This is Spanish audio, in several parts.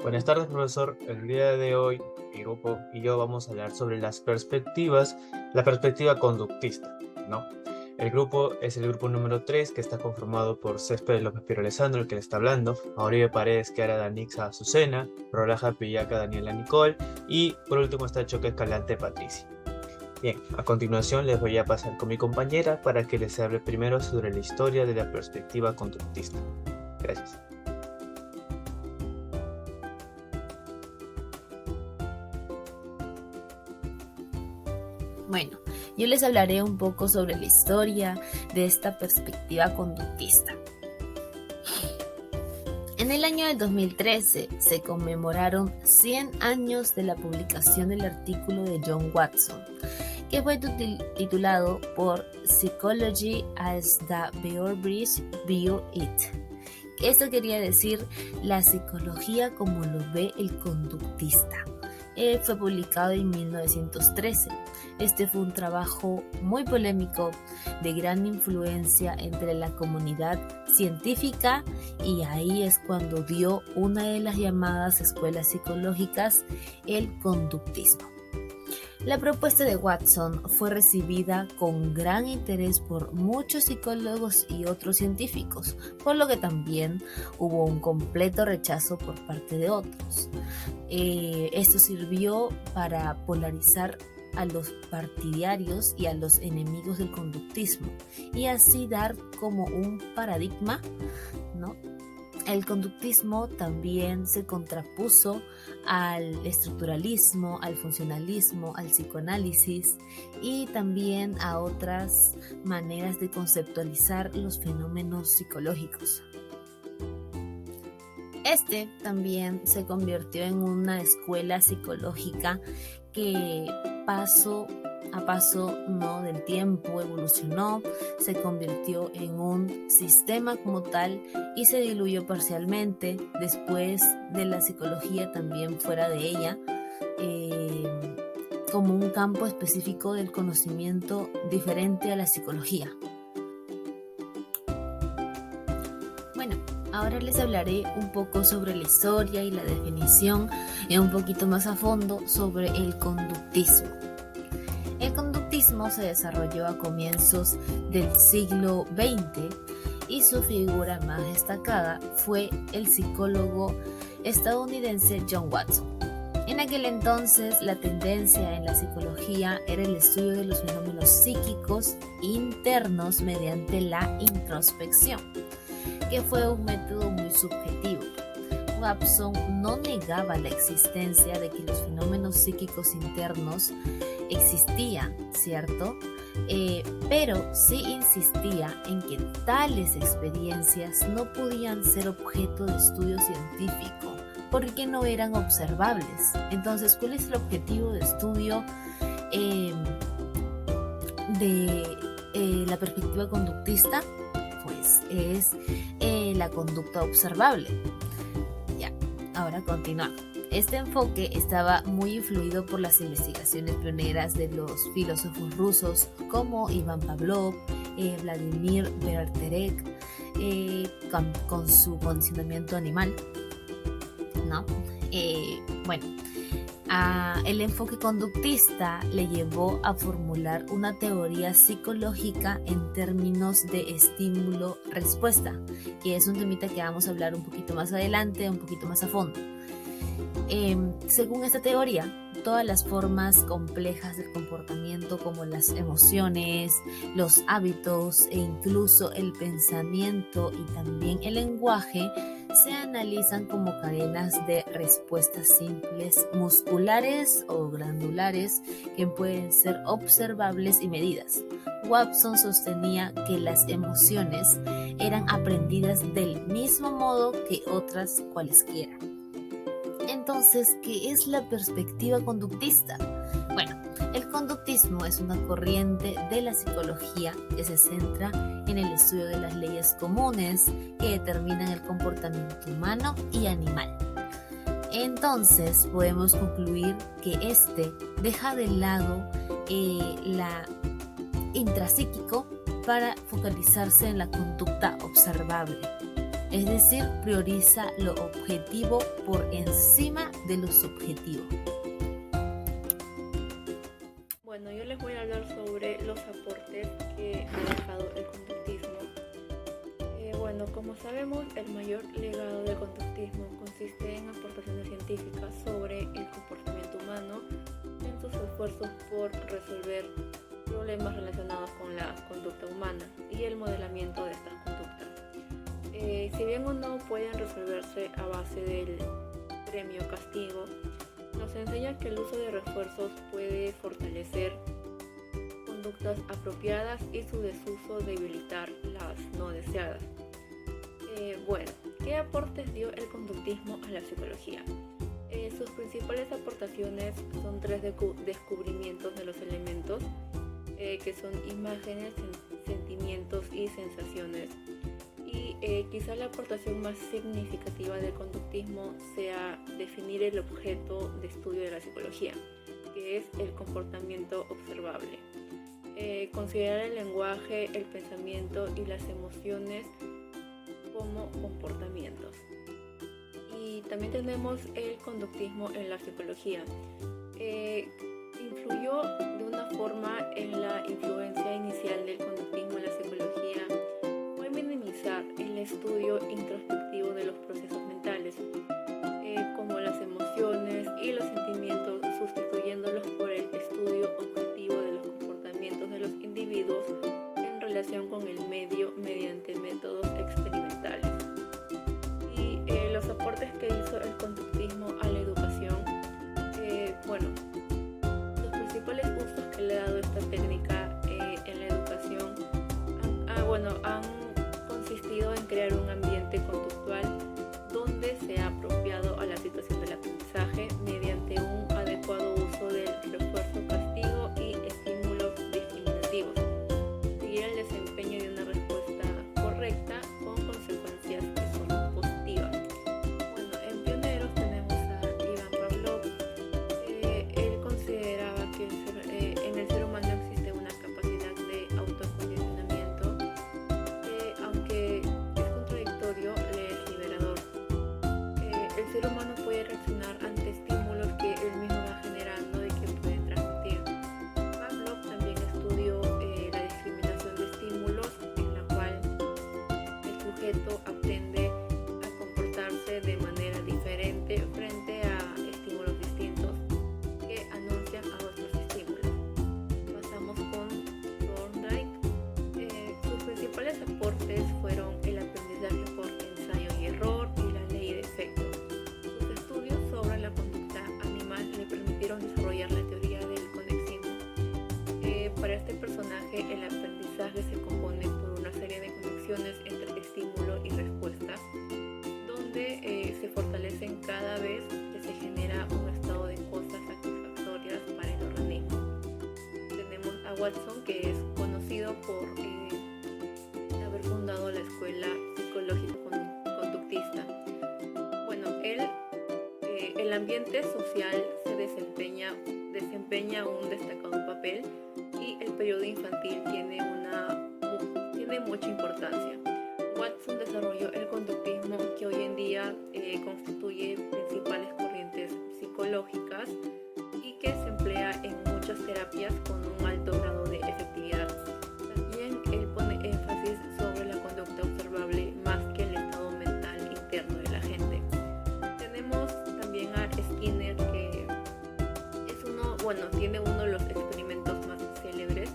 Buenas tardes, profesor. El día de hoy, mi grupo y yo vamos a hablar sobre la perspectiva conductista, ¿no? El grupo es el grupo número 3, que está conformado por Céspedes López Piro Alessandro, el que le está hablando, Mauricio Paredes, Kiara Danixa Azucena, Rolaja Pillaca Daniela Nicole, y por último está Choque Escalante Patricia. Bien, a continuación les voy a pasar con mi compañera para que les hable primero sobre la historia de la perspectiva conductista. Gracias. Bueno, yo les hablaré un poco sobre la historia de esta perspectiva conductista. En el año del 2013 se conmemoraron 100 años de la publicación del artículo de John Watson, que fue titulado por Psychology as the Beorbridge View It. Esto quería decir la psicología como lo ve el conductista. Fue publicado en 1913. Este fue un trabajo muy polémico, de gran influencia entre la comunidad científica, y ahí es cuando dio una de las llamadas escuelas psicológicas, el conductismo. La propuesta de Watson fue recibida con gran interés por muchos psicólogos y otros científicos, por lo que también hubo un completo rechazo por parte de otros. Esto sirvió para polarizar a los partidarios y a los enemigos del conductismo, y así dar como un paradigma, ¿no? El conductismo también se contrapuso al estructuralismo, al funcionalismo, al psicoanálisis y también a otras maneras de conceptualizar los fenómenos psicológicos. Este también se convirtió en una escuela psicológica que paso a paso, ¿no?, del tiempo evolucionó, se convirtió en un sistema como tal y se diluyó parcialmente después de la psicología también fuera de ella, como un campo específico del conocimiento diferente a la psicología. Bueno, ahora les hablaré un poco sobre la historia y la definición un poquito más a fondo sobre el conductismo. El conductismo se desarrolló a comienzos del siglo XX y su figura más destacada fue el psicólogo estadounidense John Watson. En aquel entonces, la tendencia en la psicología era el estudio de los fenómenos psíquicos internos mediante la introspección, que fue un método muy subjetivo. Watson no negaba la existencia de que los fenómenos psíquicos internos existían, ¿cierto? Pero sí insistía en que tales experiencias no podían ser objeto de estudio científico porque no eran observables. Entonces, ¿cuál es el objetivo de estudio de la perspectiva conductista? Pues es la conducta observable. Ya, ahora continuamos. Este enfoque estaba muy influido por las investigaciones pioneras de los filósofos rusos como Iván Pavlov, Vladimir Berterek, con su condicionamiento animal, ¿no? El enfoque conductista le llevó a formular una teoría psicológica en términos de estímulo-respuesta, que es un temita que vamos a hablar un poquito más adelante, un poquito más a fondo. Según esta teoría, todas las formas complejas del comportamiento, como las emociones, los hábitos e incluso el pensamiento y también el lenguaje, se analizan como cadenas de respuestas simples, musculares o glandulares, que pueden ser observables y medidas. Watson sostenía que las emociones eran aprendidas del mismo modo que otras cualesquiera. Entonces, ¿qué es la perspectiva conductista? Bueno, el conductismo es una corriente de la psicología que se centra en el estudio de las leyes comunes que determinan el comportamiento humano y animal. Entonces, podemos concluir que este deja de lado la intrapsíquico para focalizarse en la conducta observable. es decir, prioriza lo objetivo por encima de lo subjetivo. Bueno, yo les voy a hablar sobre los aportes que ha dejado el conductismo. Bueno, como sabemos, el mayor legado del conductismo consiste en aportaciones científicas sobre el comportamiento humano en sus esfuerzos por resolver problemas relacionados con la conducta humana y el modelamiento de estas conductas. Si bien o no pueden resolverse a base del premio-castigo, nos enseña que el uso de refuerzos puede fortalecer conductas apropiadas y su desuso debilitar las no deseadas. Bueno, ¿qué aportes dio el conductismo a la psicología? Sus principales aportaciones son 3 descubrimientos de los elementos, que son imágenes, sentimientos y sensaciones. Y quizá la aportación más significativa del conductismo sea definir el objeto de estudio de la psicología, que es el comportamiento observable. Considerar el lenguaje, el pensamiento y las emociones como comportamientos. Y también tenemos el conductismo en la psicología. Influyó de una forma en la influencia inicial del conductismo en la psicología fue minimizar el estudio introspectivo de los procesos mentales, como las emociones y los sentimientos, sustituyéndolos por el estudio objetivo de los comportamientos de los individuos en relación con el medio mediante métodos experimentales. Y los aportes que hizo el conductismo a la educación, los principales usos que le ha dado esta técnica en la educación han consistido en crear un ambiente conductual donde sea apropiado a la situación del aprendizaje mediante un adecuado uso del refuerzo, castigo y estímulos discriminativos. Seguir el desempeño de una respuesta correcta con consecuencias que son positivas. Bueno, en pioneros tenemos a Ivan Pavlov. Él consideraba que en el ser humano existe una capacidad de autocondicionamiento que, aunque es contradictorio, le es liberador. El ser humano puede reaccionar ante estímulos que él mismo va generando y que pueden transmitir. Pavlov también estudió la discriminación de estímulos, en la cual el sujeto aprende a comportarse de manera diferente frente a estímulos distintos que anuncian a otros estímulos. Pasamos con Thorndike. Sus principales aportes fueron el aprendizaje por ensayo y error y la ley de efecto. Sus estudios sobre la conducta animal le permitieron desarrollar la teoría del conexismo. Para este personaje, el aprendizaje se compone por una serie de conexiones entre estímulo y respuesta, donde se fortalecen cada vez que se genera un estado de cosas satisfactorias para el organismo. Tenemos a Watson, que es conocido por haber fundado la escuela psicológico-conductista. Bueno, el ambiente social se desempeña un destacado papel y el periodo infantil tiene mucha importancia. Watson desarrolló el conductismo, que hoy en día constituye principales corrientes psicológicas y que se emplea en muchas terapias con un alto grado de efectividad. También él pone énfasis sobre la conducta observable más que el estado mental interno de la gente. Tenemos también a Skinner, que tiene uno de los experimentos más célebres,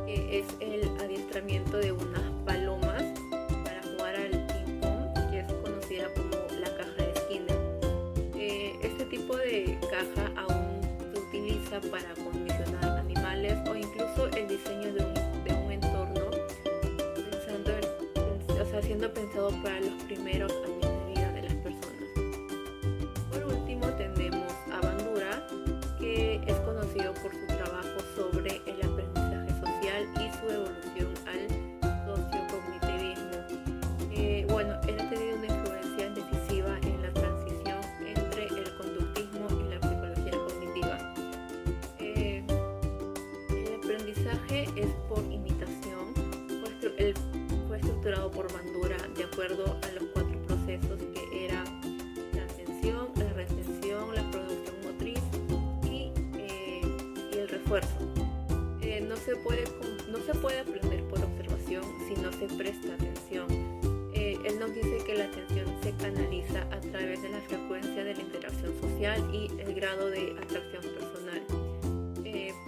que es el adiestramiento de unas palomas para jugar al ping pong, que es conocida como la caja de Skinner. Este tipo de caja aún se utiliza para condicionar animales o incluso el diseño de un entorno siendo pensado para los primeros años de vida de las personas. Por último tenemos a Bandura, que es conocido por su trabajo sobre el aprendizaje social y su evolución al sociocognitivismo. Él ha tenido una influencia decisiva en la transición entre el conductismo y la psicología cognitiva. El aprendizaje es por imitación, fue estructurado por Bandura de acuerdo a los procesos que eran la atención, la retención, la producción motriz y el refuerzo. No se puede aprender por observación si no se presta atención. Él nos dice que la atención se canaliza a través de la frecuencia de la interacción social y el grado de atracción personal.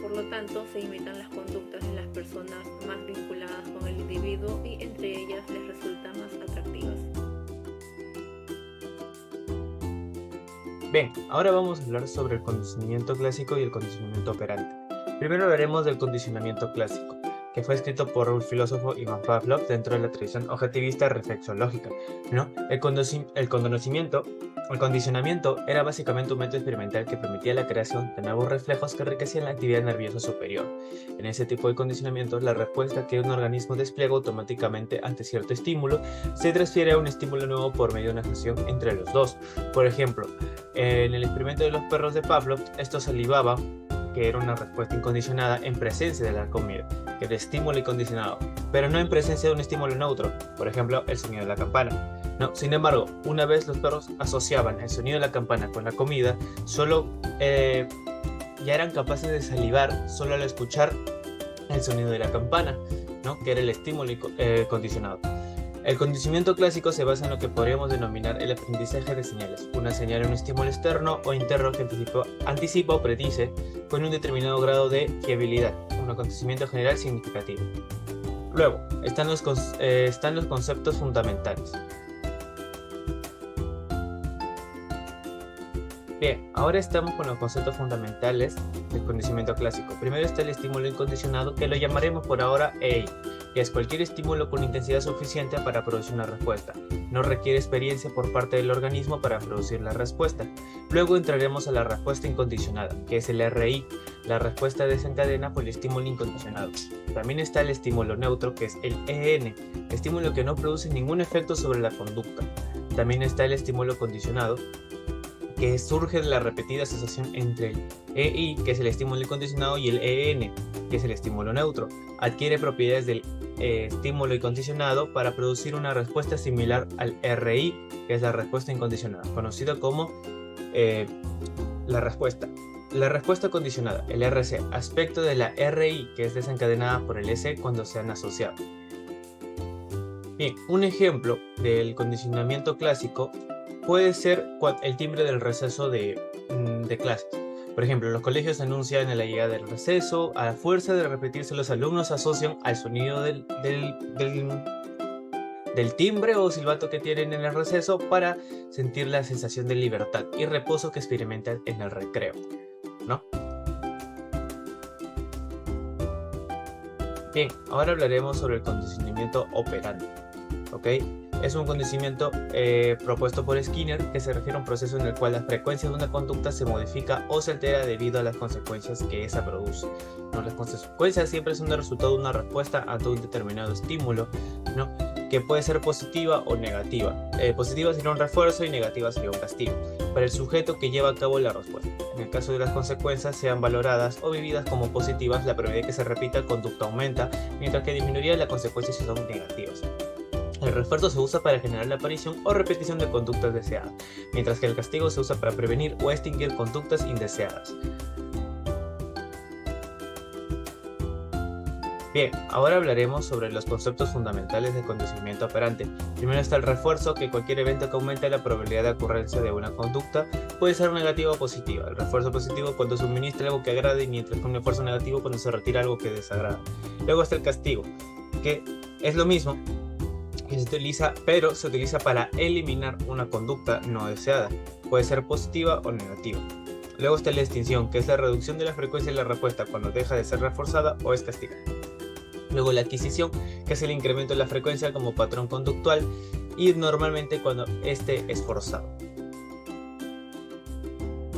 Por lo tanto, se imitan las conductas de las personas más vinculadas con el individuo y entre ellas les resultan más atractivas. Bien, ahora vamos a hablar sobre el condicionamiento clásico y el condicionamiento operante. Primero hablaremos del condicionamiento clásico, que fue escrito por un filósofo Ivan Pavlov dentro de la tradición objetivista reflexológica, ¿no? El condicionamiento era básicamente un método experimental que permitía la creación de nuevos reflejos que enriquecían la actividad nerviosa superior. En ese tipo de condicionamiento, la respuesta que un organismo despliega automáticamente ante cierto estímulo se transfiere a un estímulo nuevo por medio de una acción entre los dos. Por ejemplo, en el experimento de los perros de Pavlov, estos salivaban, que era una respuesta incondicionada en presencia de la comida, que era estímulo incondicionado, pero no en presencia de un estímulo neutro, por ejemplo, el sonido de la campana. No, sin embargo, una vez los perros asociaban el sonido de la campana con la comida, ya eran capaces de salivar solo al escuchar el sonido de la campana, ¿no? Que era el estímulo condicionado. El condicionamiento clásico se basa en lo que podríamos denominar el aprendizaje de señales. Una señal es un estímulo externo o interno que anticipa o predice con un determinado grado de fiabilidad, un acontecimiento general significativo. Luego, están los conceptos fundamentales. Bien, ahora estamos con los conceptos fundamentales del condicionamiento clásico. Primero está el estímulo incondicionado, que lo llamaremos por ahora EI, que es cualquier estímulo con intensidad suficiente para producir una respuesta. No requiere experiencia por parte del organismo para producir la respuesta. Luego entraremos a la respuesta incondicionada, que es el RI. La respuesta desencadena por el estímulo incondicionado. También está el estímulo neutro, que es el EN, estímulo que no produce ningún efecto sobre la conducta. También está el estímulo condicionado, que surge de la repetida asociación entre el EI, que es el estímulo incondicionado, y el EN, que es el estímulo neutro. Adquiere propiedades del estímulo incondicionado para producir una respuesta similar al RI, que es la respuesta incondicionada, conocido como la respuesta condicionada, el RC, aspecto de la RI, que es desencadenada por el EC cuando se han asociado. Bien, un ejemplo del condicionamiento clásico puede ser el timbre del receso de clases. Por ejemplo, los colegios anuncian la llegada del receso. A la fuerza de repetirse, los alumnos asocian al sonido del timbre o silbato que tienen en el receso para sentir la sensación de libertad y reposo que experimentan en el recreo, ¿no? Bien, ahora hablaremos sobre el condicionamiento operante, ¿ok? Es un condicionamiento propuesto por Skinner, que se refiere a un proceso en el cual la frecuencia de una conducta se modifica o se altera debido a las consecuencias que esa produce, ¿no? Las consecuencias siempre son el resultado de una respuesta ante un determinado estímulo, ¿no? Que puede ser positiva o negativa. Positiva sería un refuerzo y negativa sería un castigo para el sujeto que lleva a cabo la respuesta. En el caso de las consecuencias sean valoradas o vividas como positivas, la probabilidad de que se repita la conducta aumenta, mientras que disminuiría las consecuencias si son negativas. El refuerzo se usa para generar la aparición o repetición de conductas deseadas, mientras que el castigo se usa para prevenir o extinguir conductas indeseadas. Bien, ahora hablaremos sobre los conceptos fundamentales del condicionamiento operante. Primero está el refuerzo, que cualquier evento que aumente la probabilidad de ocurrencia de una conducta puede ser negativa o positiva. El refuerzo positivo cuando se suministra algo que agrade, mientras que un refuerzo negativo cuando se retira algo que desagrada. Luego está el castigo, que es lo mismo, que se utiliza para eliminar una conducta no deseada. Puede ser positiva o negativa. Luego está la extinción, que es la reducción de la frecuencia de la respuesta cuando deja de ser reforzada o es castigada. Luego la adquisición, que es el incremento de la frecuencia como patrón conductual y normalmente cuando este es forzado.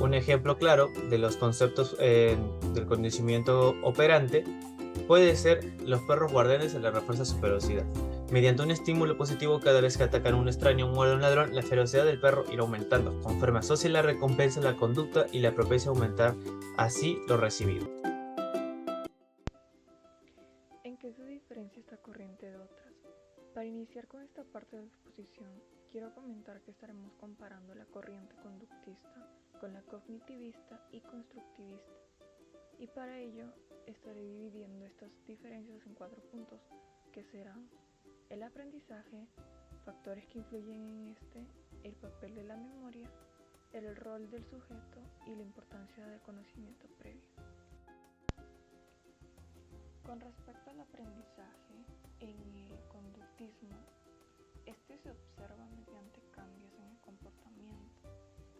Un ejemplo claro de los conceptos del condicionamiento operante puede ser los perros guardianes de la refuerza su ferocidad. Mediante un estímulo positivo cada vez que atacan a un extraño, un muerde a un ladrón, la ferocidad del perro irá aumentando, conforme asocia la recompensa a la conducta y la propicia a aumentar así lo recibido. ¿En qué se diferencia esta corriente de otras? Para iniciar con esta parte de la exposición, quiero comentar que estaremos comparando la corriente conductista con la cognitivista y constructivista. Y para ello estaré dividiendo estas diferencias en 4 puntos, que serán el aprendizaje, factores que influyen en este, el papel de la memoria, el rol del sujeto y la importancia del conocimiento previo. Con respecto al aprendizaje, en el conductismo, este se observa mediante cambios en el comportamiento,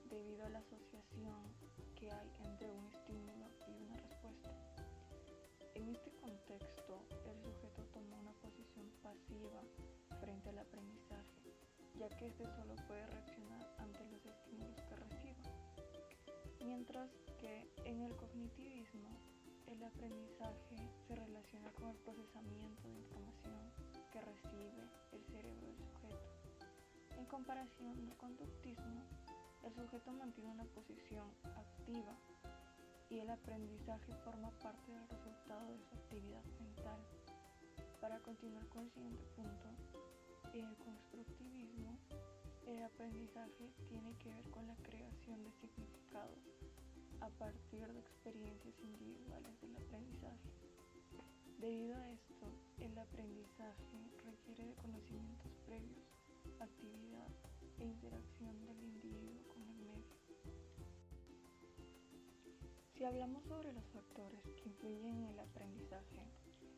debido a la asociación que hay entre un estímulo y una respuesta. En este contexto, el sujeto toma una posición pasiva frente al aprendizaje, ya que éste solo puede reaccionar ante los estímulos que reciba. Mientras que en el cognitivismo, el aprendizaje se relaciona con el procesamiento de información que recibe el cerebro del sujeto. En comparación del conductismo, el sujeto mantiene una posición activa y el aprendizaje forma parte del resultado de su actividad mental. Para continuar con el siguiente punto, en el constructivismo, el aprendizaje tiene que ver con la creación de significados a partir de experiencias individuales del aprendizaje. Debido a esto, el aprendizaje requiere de conocimientos previos, actividad e interacción del individuo con el medio. Si hablamos sobre los factores que influyen en el aprendizaje,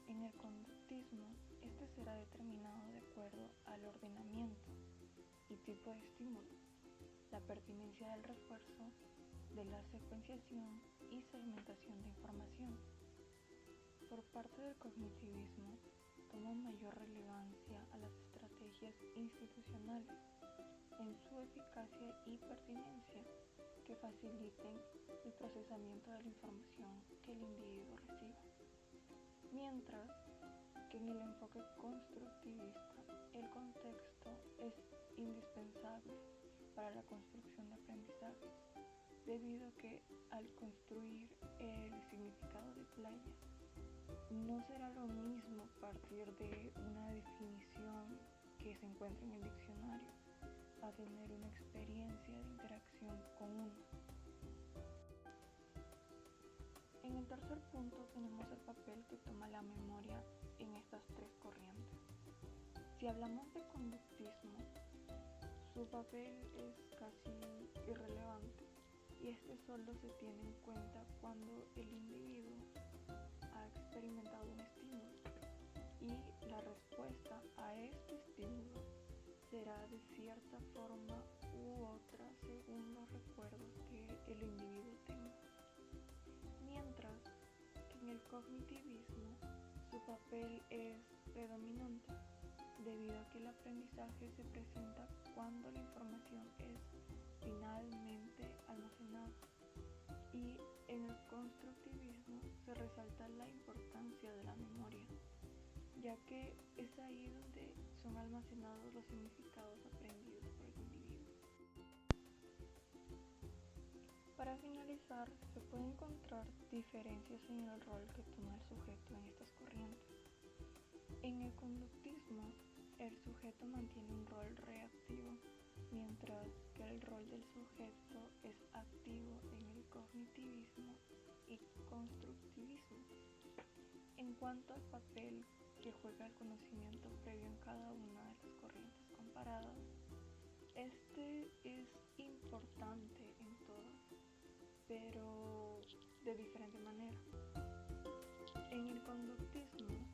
en el conductismo, este será determinado de acuerdo al ordenamiento y tipo de estímulo, la pertinencia del refuerzo, de la secuenciación y segmentación de información. Por parte del cognitivismo, toma mayor relevancia a las estrategias institucionales en su eficacia y pertinencia que faciliten el procesamiento de la información que el individuo reciba. Mientras que en el enfoque constructivista, el contexto es indispensable para la construcción de aprendizajes, debido a que al construir el significado de playa, no será lo mismo partir de una definición que se encuentra en el diccionario a tener una experiencia de interacción con uno. En el tercer punto tenemos el papel que toma la memoria en estas 3 corrientes. Si hablamos de conductismo, su papel es casi irrelevante y este solo se tiene en cuenta cuando el individuo ha experimentado un estímulo y la respuesta a este estímulo será de cierta forma u otra según los recuerdos que el individuo tenga. Mientras que en el cognitivismo su papel es predominante debido a que el aprendizaje se presenta cuando la información es finalmente almacenada, y en el constructivismo se resalta la importancia de la memoria, ya que es ahí donde son almacenados los significados aprendidos por el individuo. Para finalizar, se pueden encontrar diferencias en el rol que toma el sujeto en estas corrientes. En el conductismo, el sujeto mantiene un rol reactivo, mientras que el rol del sujeto es activo en el cognitivismo y constructivismo. En cuanto al papel que juega el conocimiento previo en cada una de las corrientes comparadas, este es importante en todas, pero de diferente manera. En el conductismo,